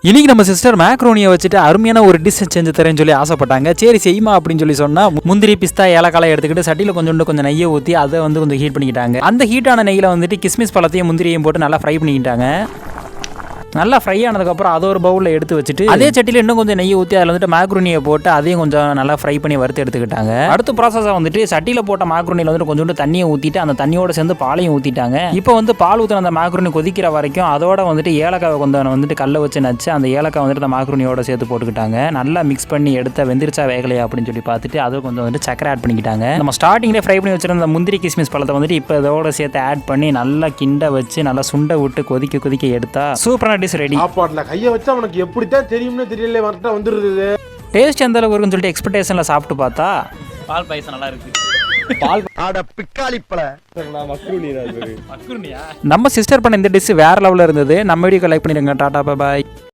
இன்னைக்கு நம்ம சிஸ்டர் மேக்ரோனியை வச்சுட்டு அருமையான ஒரு டிஷ் செஞ்சு தரேன்னு சொல்லி ஆசைப்பட்டாங்க. சரி செய்யுமா அப்படின்னு சொல்லி சொன்னா முந்திரி பிஸ்தா ஏலக்காய் எடுத்துக்கிட்டு சட்டியில் கொஞ்சம் நெய்யை ஊற்றி அதை கொஞ்சம் ஹீட் பண்ணிக்கிட்டாங்க. அந்த ஹீட்டான நெய்யில் வந்துட்டு கிஸ்மிஸ் பழத்தையும் முந்திரியும் போட்டு நல்லா ஃப்ரை பண்ணிக்கிட்டாங்க. நல்லா ஃப்ரை ஆனதுக்கப்புறம் அதை ஒரு பவுலில் எடுத்து வச்சுட்டு அதே சட்டியில் இன்னும் கொஞ்சம் நெய் ஊற்றி அதில் வந்துட்டு மேக்ரோனியை போட்டு அதையும் கொஞ்சம் நல்லா ஃப்ரை பண்ணி வறுத்து எடுத்துக்கிட்டாங்க. அடுத்த ப்ராசஸாக வந்துட்டு சட்டியில் போட்ட மேக்ரோனியில் வந்துட்டு கொஞ்சோண்டு தண்ணியை ஊற்றிட்டு அந்த தண்ணியோட சேர்ந்து பாலையும் ஊற்றிட்டாங்க. இப்போ பால் ஊற்றின அந்த மேக்ரோனி கொதிக்கிற வரைக்கும் அதோட வந்துட்டு ஏலக்காவை கொஞ்சம் வந்துட்டு கல்லை வச்சு நச்சு அந்த ஏலக்காய் வந்துட்டு அந்த மேக்ரோனியோட சேர்த்து போட்டுக்கிட்டாங்க. நல்லா மிக்ஸ் பண்ணி எடுத்த வெந்திரிச்சா வேகலையா அப்படின்னு சொல்லி பார்த்துட்டு அதை கொஞ்சம் வந்துட்டு சக்கரை ஆட் பண்ணிக்கிட்டாங்க. நம்ம ஸ்டார்டிங்லேயே ஃப்ரை பண்ணி வச்சிருந்த முந்திரி கிஸ்மிஸ் பழத்தை வந்துட்டு இப்போ இதோட சேர்த்து ஆட் பண்ணி நல்லா கிண்ட வச்சு நல்லா சுண்டை விட்டு கொதிக்க எடுத்தா சூப்பரான டிஷ் ரெடி. சாப்பாடுல கையை வச்சா அவனுக்கு எப்படித்தான் தெரியும்னு தெரியல, வரட்டா வந்துருது. டேஸ்ட் எந்த அளவுக்கு இருக்குன்னு சொல்லிட்டு எக்ஸ்பெக்டேஷன்ல சாப்பிட்டு பார்த்தா பால் பாயசம் நல்லா இருக்கு. பால் ஆட பிக்காளிப்பல நம்ம சிஸ்டர் பண்ண இந்த டிஷ் வேற லெவல்ல இருந்தது. நம்ம வீடியோக்கு லைக் பண்ணிடுங்க. டாடா பாய்.